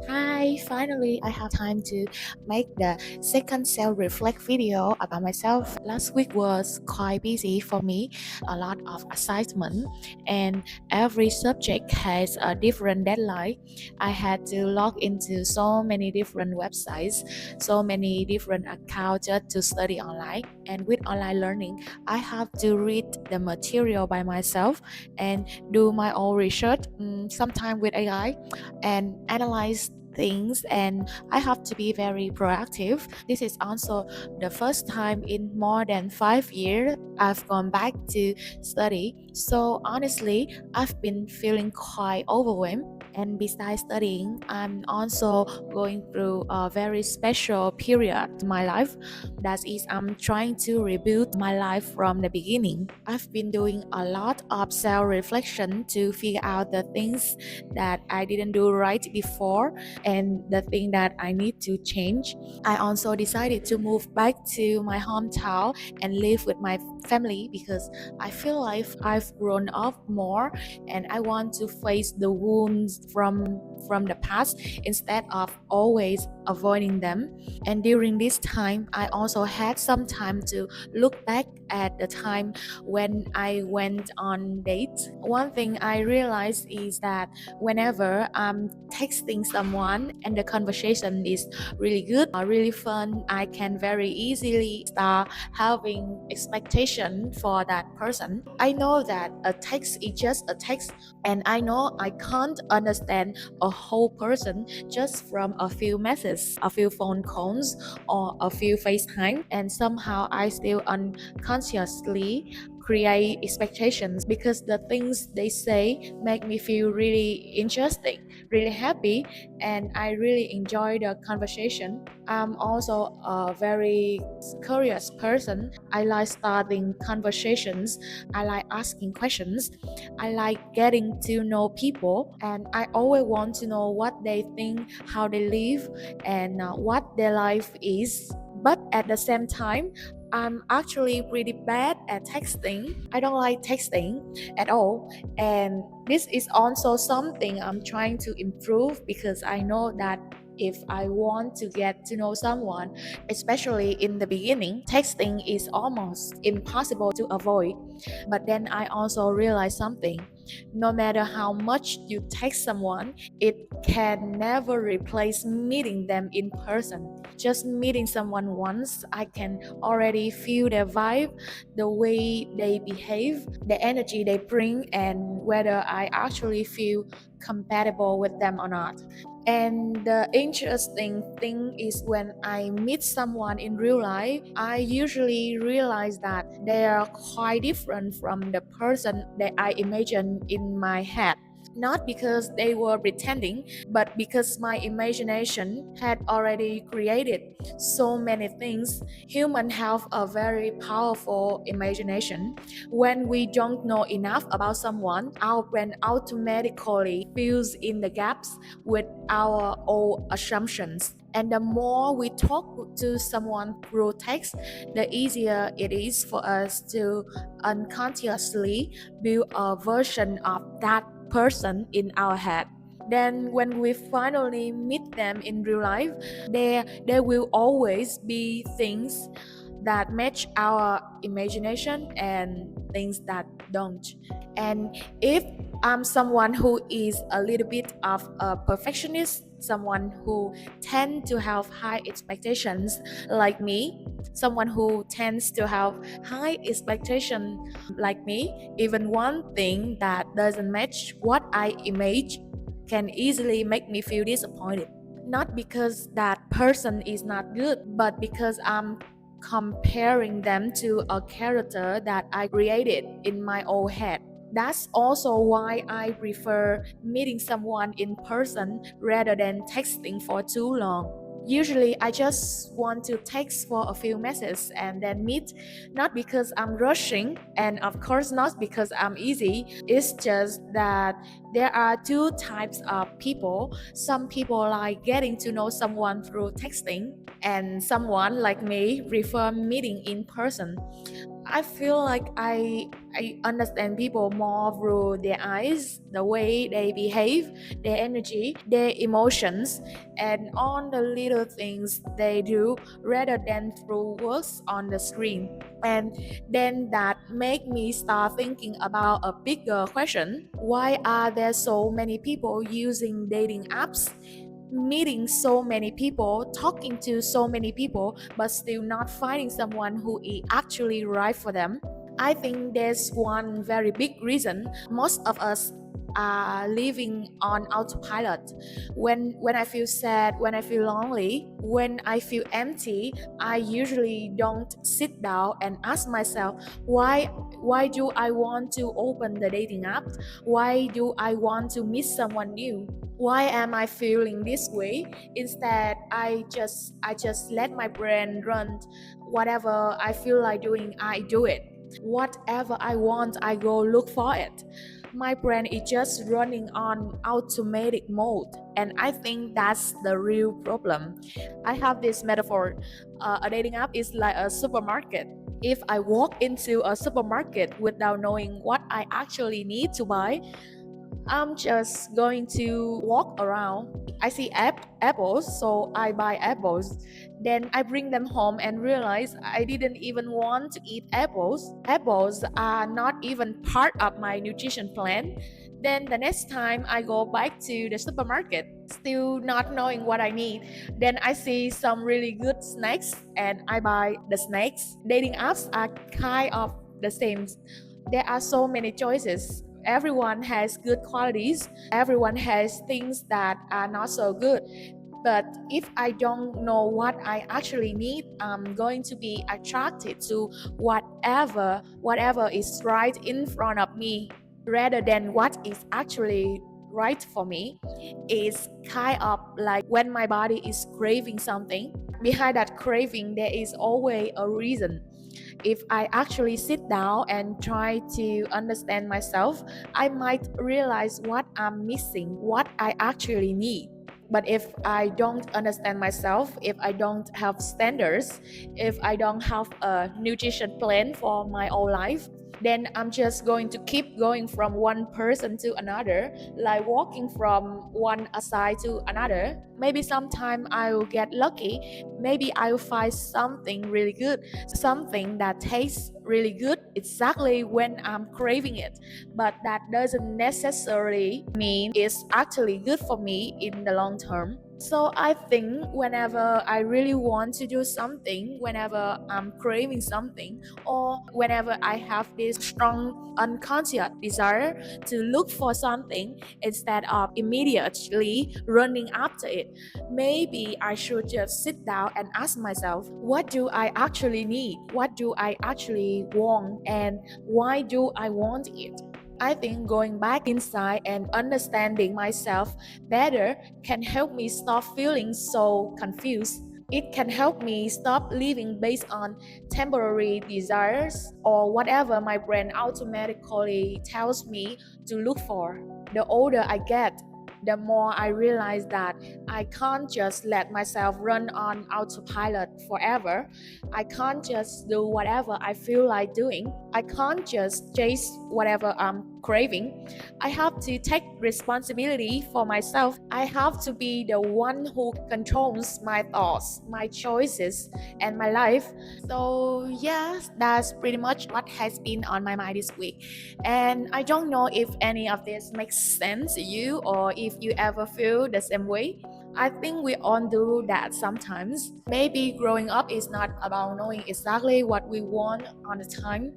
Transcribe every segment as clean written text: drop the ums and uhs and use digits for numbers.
Hi, finally, I have time to make the second self reflect video about myself. Last week was quite busy for me, a lot of assignment, and every subject has a different deadline. I had to log into so many different websites, so many different accounts just to study online. And with online learning, I have to read the material by myself and do my own research, sometimes with AI and analyze things, and I have to be very proactive. This is also the first time in more than 5 years I've gone back to study. So honestly, I've been feeling quite overwhelmed. And besides studying, I'm also going through a very special period in my life. That is, I'm trying to rebuild my life from the beginning. I've been doing a lot of self reflection to figure out the things that I didn't do right before and the thing that I need to change. I also decided to move back to my hometown and live with my family because I feel like I've grown up more and I want to face the wounds from the past instead of always avoiding them. And during this time, I also had some time to look back at the time when I went on dates. One thing I realized is that whenever I'm texting someone and the conversation is really good or really fun, I can very easily start having expectation for that person. I know that a text is just a text, and I know I can't understand a whole person just from a few messages, a few phone calls, or a few FaceTime, and somehow I still unconsciously create expectations because the things they say make me feel really interesting, really happy, and I really enjoy the conversation. I'm also a very curious person. I like starting conversations, I like asking questions, I like getting to know people, and I always want to know what they think, how they live, and what their life is. But at the same time, I'm actually pretty bad at texting. I don't like texting at all. And this is also something I'm trying to improve because I know that if I want to get to know someone, especially in the beginning, texting is almost impossible to avoid. But then I also realized something. No matter how much you text someone, it can never replace meeting them in person. Just meeting someone once, I can already feel their vibe, the way they behave, the energy they bring, and whether I actually feel compatible with them or not. And the interesting thing is when I meet someone in real life, I usually realize that they are quite different from the person that I imagine in my head. Not because they were pretending, but because my imagination had already created so many things. Humans have a very powerful imagination. When we don't know enough about someone, our brain automatically fills in the gaps with our own assumptions. And the more we talk to someone through text, the easier it is for us to unconsciously build a version of that person in our head. Then when we finally meet them in real life, there will always be things that match our imagination and things that don't. And if I'm someone who is a little bit of a perfectionist, someone who tend to have high expectations like me, someone who tends to have high expectation like me, even one thing that doesn't match what I imagine can easily make me feel disappointed. Not because that person is not good, but because I'm comparing them to a character that I created in my own head. That's also why I prefer meeting someone in person rather than texting for too long. Usually, I just want to text for a few messages and then meet, not because I'm rushing, and of course, not because I'm easy. It's just that there are two types of people. Some people like getting to know someone through texting, and someone like me prefer meeting in person. I feel like I understand people more through their eyes, the way they behave, their energy, their emotions, and all the little things they do rather than through words on the screen. And then that make me start thinking about a bigger question. Why are there so many people using dating apps, meeting so many people, talking to so many people, but still not finding someone who is actually right for them? I think there's one very big reason most of us are living on autopilot. When I feel sad, when I feel lonely, when I feel empty, I usually don't sit down and ask myself why do I want to open the dating app? Why do I want to meet someone new? Why am I feeling this way? Instead, I just let my brain run. Whatever I feel like doing, I do it. Whatever I want, I go look for it. My brain is just running on automatic mode, and I think that's the real problem. I have this metaphor. A dating app is like a supermarket. If I walk into a supermarket without knowing what I actually need to buy, I'm just going to walk around. I see apples, so I buy apples. Then I bring them home and realize I didn't even want to eat apples. Apples are not even part of my nutrition plan. Then the next time I go back to the supermarket, still not knowing what I need, then I see some really good snacks and I buy the snacks. Dating apps are kind of the same. There are so many choices. Everyone has good qualities, everyone has things that are not so good. But if I don't know what I actually need, I'm going to be attracted to whatever is right in front of me rather than what is actually right for me. It's kind of like when my body is craving something. Behind that craving, there is always a reason. If I actually sit down and try to understand myself, I might realize what I'm missing, what I actually need. But if I don't understand myself, if I don't have standards, if I don't have a nutrition plan for my whole life, then I'm just going to keep going from one person to another, like walking from one side to another. Maybe sometime I'll get lucky. Maybe I'll find something really good, something that tastes really good exactly when I'm craving it. But that doesn't necessarily mean it's actually good for me in the long term. So I think whenever I really want to do something, whenever I'm craving something, or whenever I have this strong unconscious desire to look for something instead of immediately running after it, maybe I should just sit down and ask myself, what do I actually need? What do I actually want? And why do I want it? I think going back inside and understanding myself better can help me stop feeling so confused. It can help me stop living based on temporary desires or whatever my brain automatically tells me to look for. The older I get, the more I realize that I can't just let myself run on autopilot forever. I can't just do whatever I feel like doing. I can't just chase whatever I'm craving. I have to take responsibility for myself. I have to be the one who controls my thoughts, my choices, and my life. So, yes, that's pretty much what has been on my mind this week. And I don't know if any of this makes sense to you or if you ever feel the same way. I think we all do that sometimes. Maybe growing up is not about knowing exactly what we want on the time.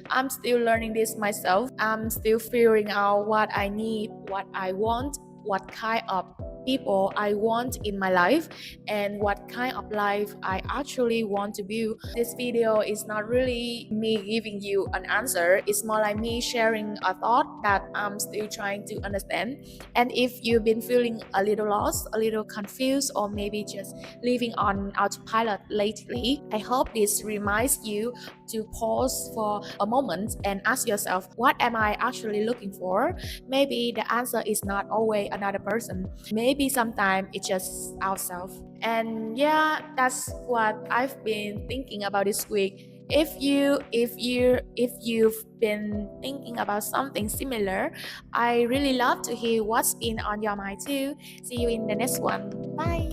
I'm still learning this myself. I'm still figuring out what I need, what I want, what kind of people I want in my life, and what kind of life I actually want to build. This video is not really me giving you an answer, it's more like me sharing a thought that I'm still trying to understand. And if you've been feeling a little lost, a little confused, or maybe just living on autopilot lately, I hope this reminds you to pause for a moment and ask yourself, what am I actually looking for? Maybe the answer is not always another person. Maybe sometimes it's just ourselves. And yeah, that's what I've been thinking about this week. If you've been thinking about something similar, I really love to hear what's been on your mind too. See you in the next one. Bye.